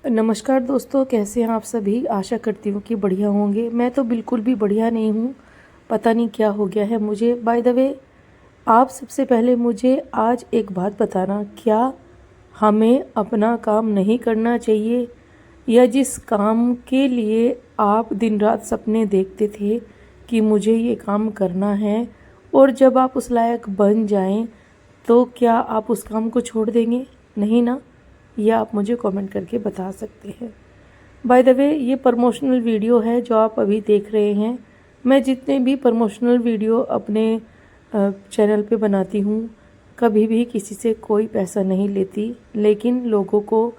नमस्कार दोस्तों, कैसे हैं आप सभी। आशा करती हूँ कि बढ़िया होंगे। मैं तो बिल्कुल भी बढ़िया नहीं हूँ। पता नहीं क्या हो गया है मुझे। बाय द वे, आप सबसे पहले मुझे आज एक बात बताना, क्या हमें अपना काम नहीं करना चाहिए, या जिस काम के लिए आप दिन रात सपने देखते थे कि मुझे ये काम करना है, और जब आप उस लायक बन जाएं तो क्या आप उस काम को छोड़ देंगे? नहीं ना? यह आप मुझे कमेंट करके बता सकते हैं। बाय द वे, ये प्रमोशनल वीडियो है जो आप अभी देख रहे हैं। मैं जितने भी प्रमोशनल वीडियो अपने चैनल पे बनाती हूँ, कभी भी किसी से कोई पैसा नहीं लेती, लेकिन लोगों को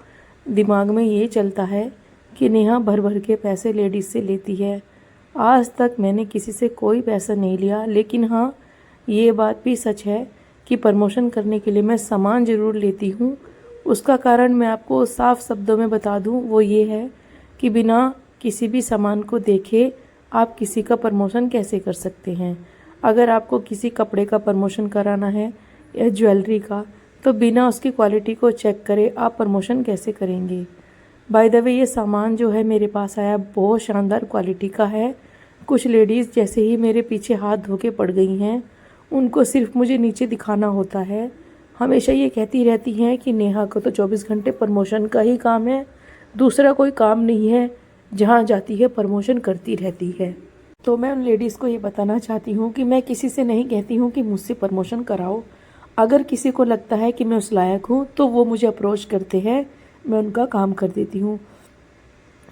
दिमाग में ये चलता है कि नेहा भर भर के पैसे लेडीज़ से लेती है। आज तक मैंने किसी से कोई पैसा नहीं लिया, लेकिन हाँ, ये बात भी सच है कि प्रमोशन करने के लिए मैं सामान ज़रूर लेती हूँ। उसका कारण मैं आपको साफ शब्दों में बता दूँ, वो ये है कि बिना किसी भी सामान को देखे आप किसी का प्रमोशन कैसे कर सकते हैं। अगर आपको किसी कपड़े का प्रमोशन कराना है या ज्वेलरी का, तो बिना उसकी क्वालिटी को चेक करे आप प्रमोशन कैसे करेंगे। बाय द वे, ये सामान जो है मेरे पास आया बहुत शानदार क्वालिटी का है। कुछ लेडीज़ जैसे ही मेरे पीछे हाथ धो के पड़ गई हैं, उनको सिर्फ मुझे नीचे दिखाना होता है। हमेशा ये कहती रहती हैं कि नेहा को तो 24 घंटे प्रमोशन का ही काम है, दूसरा कोई काम नहीं है, जहाँ जाती है प्रमोशन करती रहती है। तो मैं उन लेडीज़ को ये बताना चाहती हूँ कि मैं किसी से नहीं कहती हूँ कि मुझसे प्रमोशन कराओ। अगर किसी को लगता है कि मैं उस लायक हूँ तो वो मुझे अप्रोच करते हैं, मैं उनका काम कर देती हूँ।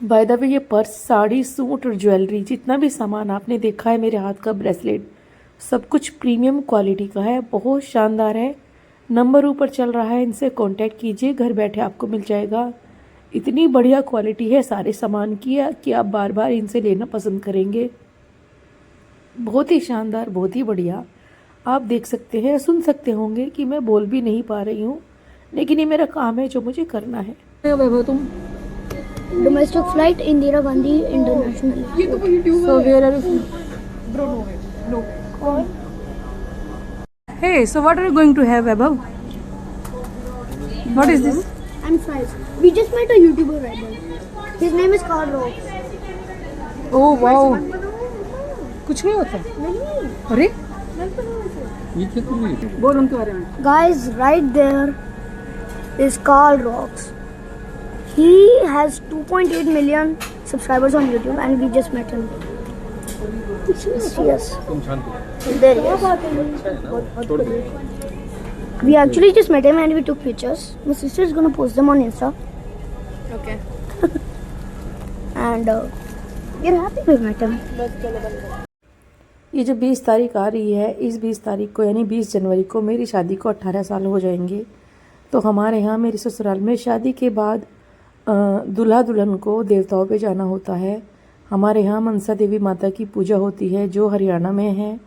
बाय द वे, ये पर्स, साड़ी, सूट और ज्वेलरी, जितना भी सामान आपने देखा है, मेरे हाथ का ब्रेसलेट, सब कुछ प्रीमियम क्वालिटी का है, बहुत शानदार है। नंबर ऊपर चल रहा है, इनसे कांटेक्ट कीजिए, घर बैठे आपको मिल जाएगा। इतनी बढ़िया क्वालिटी है सारे सामान की कि आप बार बार इनसे लेना पसंद करेंगे। बहुत ही शानदार, बहुत ही बढ़िया। आप देख सकते हैं, सुन सकते होंगे कि मैं बोल भी नहीं पा रही हूँ, लेकिन ये मेरा काम है जो मुझे करना है। वैभव, तुम Domestic flight Indira Gandhi International. So where are you? Bro, no. Hey, so what are you going to have, Abhav? What is this? And fries. We just met a YouTuber right now. His name is Carl Rocks. Oh wow. कुछ नहीं होता। नहीं। अरे ये क्या कर रही है? बोल उनके बारे में। Guys, right there is Carl Rocks. He has 2.8 million subscribers on YouTube and we just met him. Yes. तुम शांत हो। There he is. अच्छा है ना? छोड़ दो। We actually just met him and we took pictures. My sister is gonna post them on Insta. Okay. And we're happy we met him. ये जो 20 तारीख आ रही है, इस 20 तारीख को यानी 20 जनवरी को मेरी शादी को 18 साल हो जाएंगे। तो हमारे यहाँ मेरे ससुराल में शादी के बाद दूल्हा दुल्हन को देवताओं पे जाना होता है। हमारे यहाँ मनसा देवी माता की पूजा होती है जो हरियाणा में है।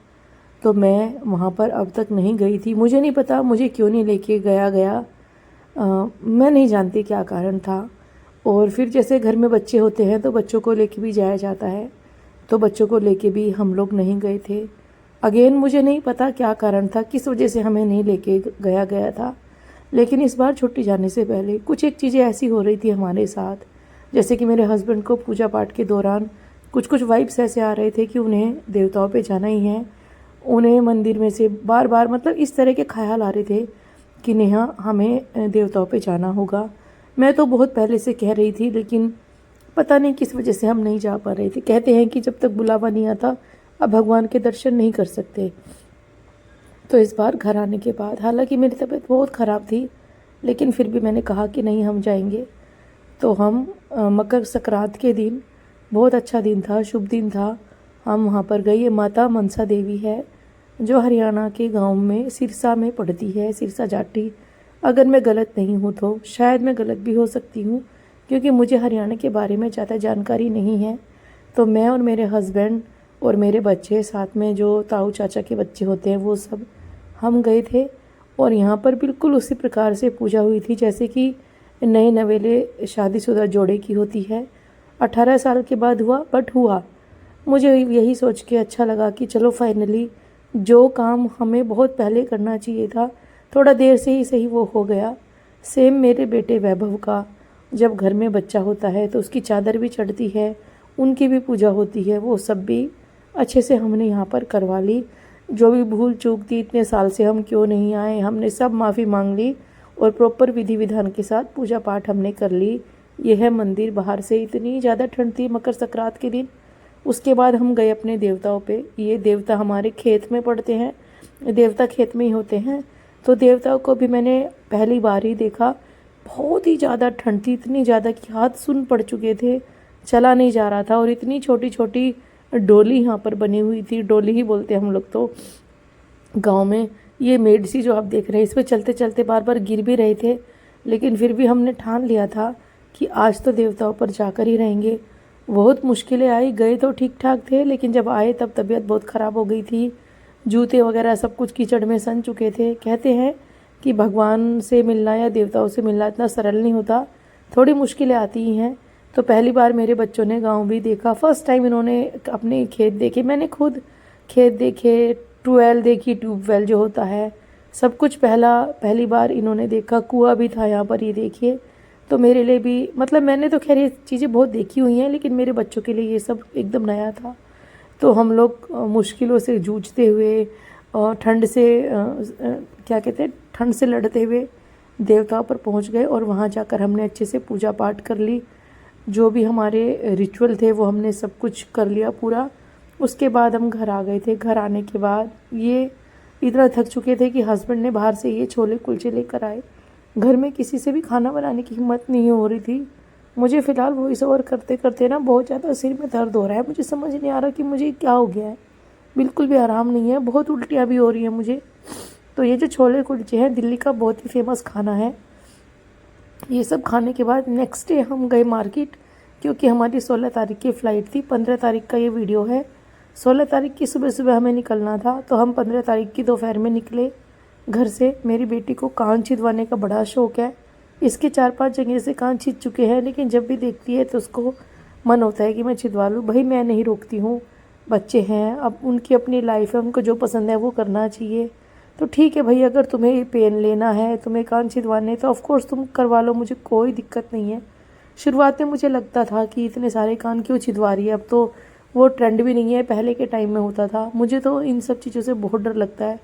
तो मैं वहाँ पर अब तक नहीं गई थी। मुझे नहीं पता मुझे क्यों नहीं लेके गया। मैं नहीं जानती क्या कारण था। और फिर जैसे घर में बच्चे होते हैं तो बच्चों को लेके भी जाया जाता है, तो बच्चों को लेके भी हम लोग नहीं गए थे। अगेन मुझे नहीं पता क्या कारण था, किस वजह से हमें नहीं लेके गया था। लेकिन इस बार छुट्टी जाने से पहले कुछ एक चीज़ें ऐसी हो रही थी हमारे साथ, जैसे कि मेरे हस्बैंड को पूजा पाठ के दौरान कुछ वाइब्स ऐसे आ रहे थे कि उन्हें देवताओं पे जाना ही है। उन्हें मंदिर में से बार बार मतलब इस तरह के ख्याल आ रहे थे कि नेहा हमें देवताओं पे जाना होगा। मैं तो बहुत पहले से कह रही थी, लेकिन पता नहीं किस वजह से हम नहीं जा पा रहे थे। कहते हैं कि जब तक बुलावा नहीं आता अब भगवान के दर्शन नहीं कर सकते। तो इस बार घर आने के बाद, हालांकि मेरी तबीयत बहुत ख़राब थी, लेकिन फिर भी मैंने कहा कि नहीं, हम जाएंगे। तो हम मकर संक्रांत के दिन, बहुत अच्छा दिन था, शुभ दिन था, हम वहाँ पर गए। ये माता मनसा देवी है जो हरियाणा के गांव में सिरसा में पड़ती है, सिरसा जाटी। अगर मैं गलत नहीं हूँ तो, शायद मैं गलत भी हो सकती हूँ क्योंकि मुझे हरियाणा के बारे में ज़्यादा जानकारी नहीं है। तो मैं और मेरे हस्बैंड और मेरे बच्चे, साथ में जो ताऊ चाचा के बच्चे होते हैं वो सब, हम गए थे। और यहाँ पर बिल्कुल उसी प्रकार से पूजा हुई थी जैसे कि नए नवेले शादीशुदा जोड़े की होती है। 18 साल के बाद हुआ, बट हुआ। मुझे यही सोच के अच्छा लगा कि चलो फाइनली जो काम हमें बहुत पहले करना चाहिए था, थोड़ा देर से ही सही, वो हो गया। सेम मेरे बेटे वैभव का, जब घर में बच्चा होता है तो उसकी चादर भी चढ़ती है, उनकी भी पूजा होती है, वो सब भी अच्छे से हमने यहाँ पर करवा ली। जो भी भूल चूक थी, इतने साल से हम क्यों नहीं आए, हमने सब माफ़ी मांग ली और प्रॉपर विधि विधान के साथ पूजा पाठ हमने कर ली। ये है मंदिर। बाहर से इतनी ज़्यादा ठंड थी मकर संक्रांत के दिन। उसके बाद हम गए अपने देवताओं पे। ये देवता हमारे खेत में पड़ते हैं, देवता खेत में ही होते हैं। तो देवताओं को भी मैंने पहली बार ही देखा। बहुत ही ज़्यादा ठंड थी, इतनी ज़्यादा कि हाथ सुन पड़ चुके थे, चला नहीं जा रहा था। और इतनी छोटी छोटी डोली यहाँ पर बनी हुई थी, डोली ही बोलते हैं हम लोग तो गांव में। ये मेड सी जो आप देख रहे हैं, इस पर चलते चलते बार बार गिर भी रहे थे, लेकिन फिर भी हमने ठान लिया था कि आज तो देवताओं पर जाकर ही रहेंगे। बहुत मुश्किलें आई, गए तो ठीक ठाक थे, लेकिन जब आए तब तबीयत बहुत ख़राब हो गई थी। जूते वगैरह सब कुछ कीचड़ में सन चुके थे। कहते हैं कि भगवान से मिलना या देवताओं से मिलना इतना सरल नहीं होता, थोड़ी मुश्किलें आती ही हैं। तो पहली बार मेरे बच्चों ने गांव भी देखा, फर्स्ट टाइम इन्होंने अपने खेत देखे, मैंने खुद खेत देखे, ट्यूबवेल देखी, ट्यूबवेल जो होता है, सब कुछ पहली बार इन्होंने देखा। कुआं भी था यहाँ पर, ये देखिए। तो मेरे लिए भी, मतलब मैंने तो खैर ये चीज़ें बहुत देखी हुई हैं, लेकिन मेरे बच्चों के लिए ये सब एकदम नया था। तो हम लोग मुश्किलों से जूझते हुए और ठंड से क्या कहते हैं, ठंड से लड़ते हुए देवताओं पर पहुंच गए और वहां जाकर हमने अच्छे से पूजा पाठ कर ली। जो भी हमारे रिचुअल थे वो हमने सब कुछ कर लिया पूरा। उसके बाद हम घर आ गए थे। घर आने के बाद ये इतना थक चुके थे कि हस्बैंड ने बाहर से ये छोले कुलचे लेकर आए। घर में किसी से भी खाना बनाने की हिम्मत नहीं हो रही थी। मुझे फ़िलहाल वॉइस ओवर करते करते ना बहुत ज़्यादा सिर में दर्द हो रहा है। मुझे समझ नहीं आ रहा कि मुझे क्या हो गया है, बिल्कुल भी आराम नहीं है, बहुत उल्टियाँ भी हो रही हैं मुझे। तो ये जो छोले कुलचे हैं दिल्ली का बहुत ही फेमस खाना है। ये सब खाने के बाद नेक्स्ट डे हम गए मार्केट, क्योंकि हमारी 16 तारीख की फ़्लाइट थी। 15 तारीख का ये वीडियो है। 16 तारीख की सुबह सुबह हमें निकलना था, तो हम 15 तारीख की दोपहर में निकले घर से। मेरी बेटी को कान छिदवाने का बड़ा शौक़ है। इसके 4-5 जगह से कान छिद चुके हैं, लेकिन जब भी देखती है तो उसको मन होता है कि मैं छिदवा लूँ। भाई मैं नहीं रोकती हूँ, बच्चे हैं, अब उनकी अपनी लाइफ है, उनको जो पसंद है वो करना चाहिए। तो ठीक है भाई, अगर तुम्हें पेन लेना है, तुम्हें कान छिदवाने, तो ऑफकोर्स तुम करवा लो, मुझे कोई दिक्कत नहीं है। शुरुआत में मुझे लगता था कि इतने सारे कान क्यों छिदवा रही है, अब तो वो ट्रेंड भी नहीं है, पहले के टाइम में होता था। मुझे तो इन सब चीज़ों से बहुत डर लगता है,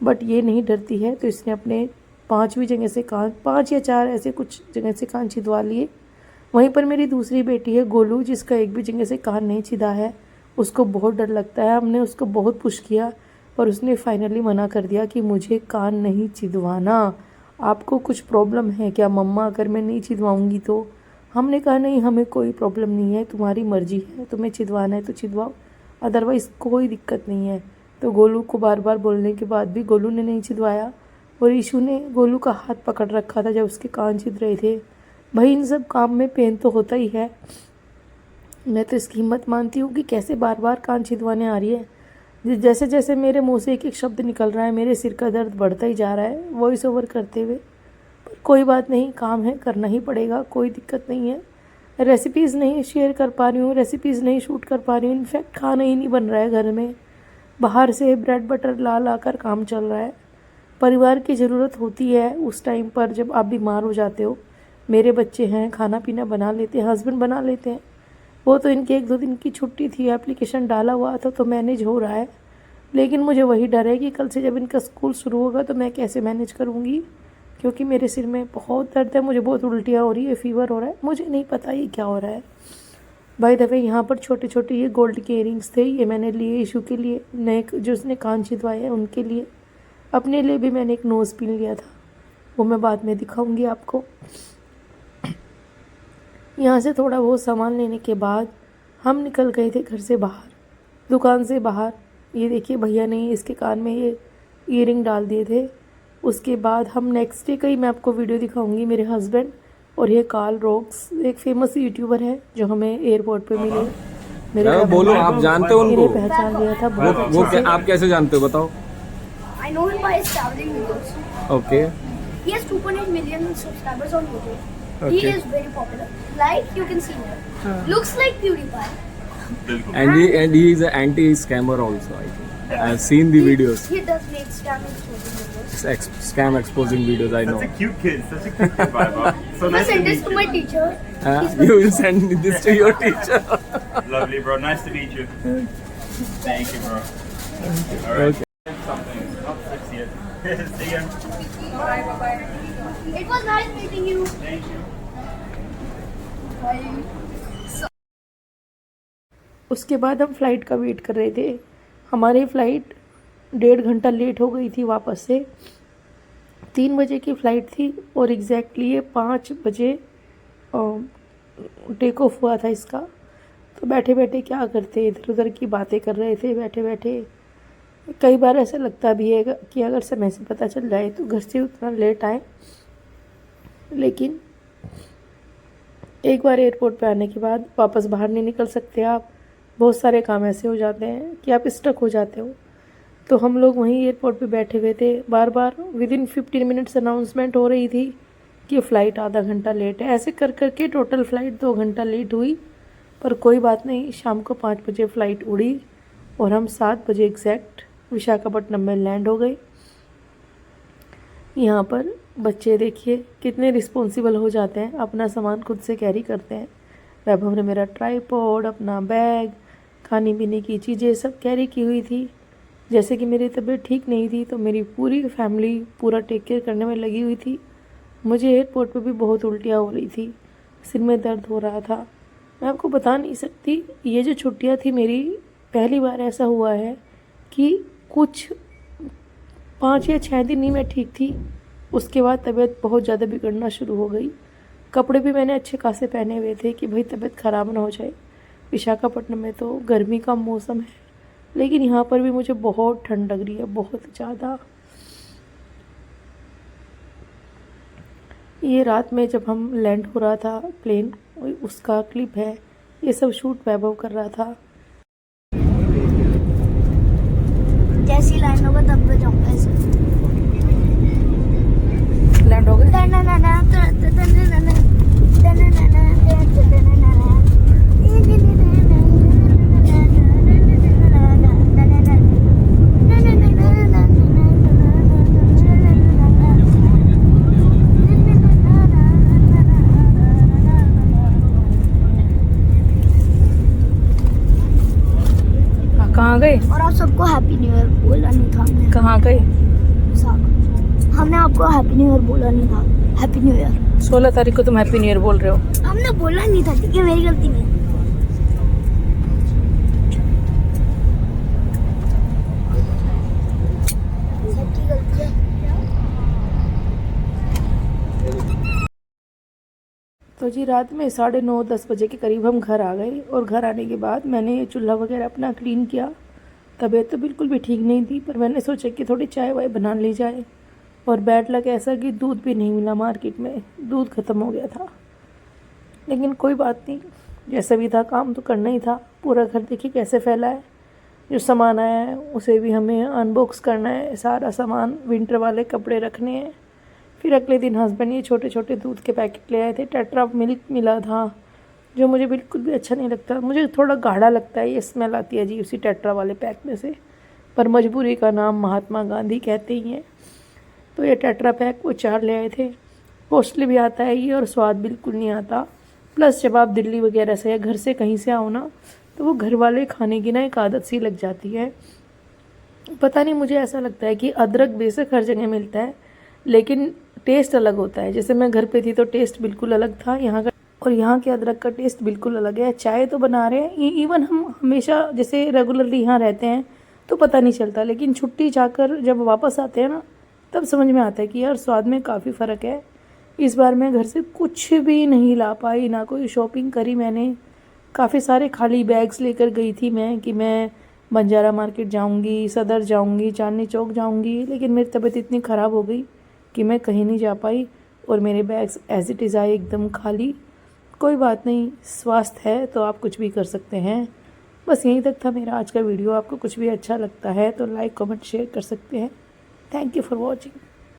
बट ये नहीं डरती है। तो इसने अपने 5वीं जगह से कान, 5 या 4 ऐसे कुछ जगह से कान छिदवा लिए। वहीं पर मेरी दूसरी बेटी है गोलू, जिसका एक भी जगह से कान नहीं छिदा है। उसको बहुत डर लगता है। हमने उसको बहुत पुश किया, पर उसने फाइनली मना कर दिया कि मुझे कान नहीं छिदवाना। आपको कुछ प्रॉब्लम है क्या मम्मा, अगर मैं नहीं छिदवाऊंगी तो? हमने कहा नहीं, हमें कोई प्रॉब्लम नहीं है, तुम्हारी मर्जी है, तुम्हें छिदवाना है तो छिदवाओ, अदरवाइज़ कोई दिक्कत नहीं है। तो गोलू को बार बार बोलने के बाद भी गोलू ने नहीं छिदवाया, और ईशू ने गोलू का हाथ पकड़ रखा था जब उसके कान छिद रहे थे। भाई इन सब काम में पेन तो होता ही है। मैं तो इसकी हिम्मत मानती हूँ कि कैसे बार बार कान छिदवाने आ रही है। जैसे जैसे मेरे मुंह से एक एक शब्द निकल रहा है, मेरे सिर का दर्द बढ़ता ही जा रहा है वॉइस ओवर करते हुए। पर कोई बात नहीं, काम है, करना ही पड़ेगा, कोई दिक्कत नहीं है। रेसिपीज़ नहीं शेयर कर पा रही हूँ, रेसिपीज़ नहीं शूट कर पा रही हूँ, इनफैक्ट खाना ही नहीं बन रहा है घर में, बाहर से ब्रेड बटर ला कर काम चल रहा है। परिवार की ज़रूरत होती है उस टाइम पर जब आप बीमार हो जाते हो। मेरे बच्चे हैं, खाना पीना बना लेते हैं, हस्बैंड बना लेते हैं। वो तो इनके 1-2 दिन की छुट्टी थी, एप्लीकेशन डाला हुआ था तो मैनेज हो रहा है। लेकिन मुझे वही डर है कि कल से जब इनका स्कूल शुरू होगा तो मैं कैसे मैनेज करूँगी, क्योंकि मेरे सिर में बहुत दर्द है, मुझे बहुत उल्टियाँ हो रही है, फीवर हो रहा है, मुझे नहीं पता ये क्या हो रहा है। बाय द वे यहाँ पर छोटे छोटे ये गोल्ड के इयरिंग्स थे, ये मैंने लिए ईशू के लिए, नए जो उसने कान छिदवाए हैं उनके लिए। अपने लिए भी मैंने एक नोज़ पिन लिया था, वो मैं बाद में दिखाऊंगी आपको। यहाँ से थोड़ा बहुत सामान लेने के बाद हम निकल गए थे घर से बाहर, दुकान से बाहर। ये देखिए भैया ने इसके कान में ये ईयरिंग डाल दिए थे। उसके बाद हम नेक्स्ट डे का ही मैं आपको वीडियो दिखाऊंगी। मेरे हस्बैंड और ये कार्ल रॉक्स एक फेमस यूट्यूबर है जो हमें एयरपोर्ट पे मिले। मेरे बोलो, आप जानते हो उनको? पहचान लिया था बहुत वो अच्छे से। आप कैसे जानते हो बताओ? I know him by his traveling videos. Okay He has 2.8 million subscribers on YouTube. Okay. He is very popular. Like you can see here. Looks like PewDiePie. And he is an anti-scammer also. I think I've seen the videos. He does make scamming videos. Scam exposing videos. I know. Such a cute kid. Such a cute kid, Baba. So nice to Send this meet to you. my teacher. You will send this to your teacher. Lovely, bro. Nice to meet you. Thank you, bro. All right. Okay. Something. Not sexy yet. See ya. It was nice meeting you. Thank you. उसके बाद हम flight का wait कर रहे थे। हमारी flight 1.5 घंटा late हो गई थी वापस से। 3 बजे की फ़्लाइट थी और एग्जैक्टली ये 5 बजे टेक ऑफ हुआ था इसका। तो बैठे बैठे क्या करते, इधर उधर की बातें कर रहे थे बैठे बैठे। कई बार ऐसा लगता भी है कि अगर समय से पता चल जाए तो घर से उतना लेट आए, लेकिन एक बार एयरपोर्ट पे आने के बाद वापस बाहर नहीं निकल सकते आप। बहुत सारे काम ऐसे हो जाते हैं कि आप स्टक हो जाते हो। तो हम लोग वहीं एयरपोर्ट पे बैठे हुए थे। बार बार विदिन 15 मिनट्स अनाउंसमेंट हो रही थी कि फ़्लाइट आधा घंटा लेट है। ऐसे कर कर के टोटल फ़्लाइट 2 घंटा लेट हुई, पर कोई बात नहीं। शाम को 5 बजे फ़्लाइट उड़ी और हम 7 बजे एग्जैक्ट विशाखापट्टनम में लैंड हो गए। यहाँ पर बच्चे देखिए कितने रिस्पॉन्सिबल हो जाते हैं, अपना सामान खुद से कैरी करते हैं। वैभव ने मेरा ट्राइपॉड, अपना बैग, खाने पीने की चीज़ें सब कैरी की हुई थी। जैसे कि मेरी तबीयत ठीक नहीं थी तो मेरी पूरी फैमिली पूरा टेक केयर करने में लगी हुई थी। मुझे एयरपोर्ट पे भी बहुत उल्टियाँ हो रही थी, सिर में दर्द हो रहा था। मैं आपको बता नहीं सकती, ये जो छुट्टियाँ थी मेरी, पहली बार ऐसा हुआ है कि कुछ 5 या 6 दिन ही मैं ठीक थी। उसके बाद तबीयत बहुत ज़्यादा बिगड़ना शुरू हो गई। कपड़े भी मैंने अच्छे खासे पहने हुए थे कि भाई तबीयत ख़राब ना हो जाए। विशाखापट्टनम में तो गर्मी का मौसम है, लेकिन यहाँ पर भी मुझे बहुत ठंड लग रही है, बहुत ज़्यादा। ये रात में जब हम लैंड हो रहा था प्लेन, उसका क्लिप है। ये सब शूट वैभव कर रहा था। जैसी लाइन होगा तब मैं जाऊंगा ऐसे। लैंड हो गए। कहाँ गए? और आप सबको हैप्पी न्यू ईयर बोला नहीं था हमने। कहाँ गए? हमने आपको हैप्पी न्यू ईयर बोला नहीं था। हैप्पी न्यू ईयर 16 तारीख को तुम हैप्पी न्यू ईयर बोल रहे हो। हमने बोला नहीं था, ठीक है, मेरी गलती नहीं। सबकी गलती है। तो जी रात में 9:30-10 बजे के करीब हम घर आ गए और घर आने के बाद मैंने ये चूल्हा वगैरह अपना क्लीन किया। तबीयत तो बिल्कुल भी ठीक नहीं थी, पर मैंने सोचा कि थोड़ी चाय वाय बना ली जाए। और बैड लक ऐसा कि दूध भी नहीं मिला मार्केट में, दूध ख़त्म हो गया था। लेकिन कोई बात नहीं, जैसा भी था काम तो करना ही था। पूरा घर देखिए कैसे फैला है। जो सामान आया है उसे भी हमें अनबॉक्स करना है। सारा सामान, विंटर वाले कपड़े रखने हैं। फिर अगले दिन हस्बैंड ये छोटे छोटे दूध के पैकेट ले आए थे। टेट्रा मिल्क मिला था, जो मुझे बिल्कुल भी अच्छा नहीं लगता। मुझे थोड़ा गाढ़ा लगता है, ये स्मेल आती है जी उसी टेट्रा वाले पैक में से। पर मजबूरी का नाम महात्मा गांधी कहते ही हैं। तो ये टेट्रा पैक वो 4 ले आए थे। कॉस्टली भी आता है ये और स्वाद बिल्कुल नहीं आता। प्लस जब आप दिल्ली वगैरह से या घर से कहीं से आओ ना, तो वो घर वाले खाने की ना एक आदत सी लग जाती है। पता नहीं, मुझे ऐसा लगता है कि अदरक बेशक हर जगह मिलता है, लेकिन टेस्ट अलग होता है। जैसे मैं घर पे थी तो टेस्ट बिल्कुल अलग था यहाँ का, और यहाँ के अदरक का टेस्ट बिल्कुल अलग है। चाय तो बना रहे हैं, इवन हम हमेशा जैसे रेगुलरली यहाँ रहते हैं तो पता नहीं चलता, लेकिन छुट्टी जाकर जब वापस आते हैं ना, तब समझ में आता है कि यार स्वाद में काफ़ी फ़र्क है। इस बार मैं घर से कुछ भी नहीं ला पाई, ना कोई शॉपिंग करी मैंने। काफ़ी सारे खाली बैग्स लेकर गई थी मैं कि मैं बंजारा मार्केट जाऊंगी, सदर जाऊंगी, चांदनी चौक जाऊंगी, लेकिन मेरी तबीयत इतनी ख़राब हो गई कि मैं कहीं नहीं जा पाई और मेरे बैग्स एज इट इज़ आए एकदम खाली। कोई बात नहीं, स्वास्थ्य है तो आप कुछ भी कर सकते हैं। बस यहीं तक था मेरा आज का वीडियो। आपको कुछ भी अच्छा लगता है तो लाइक कमेंट शेयर कर सकते हैं। Thank you for watching.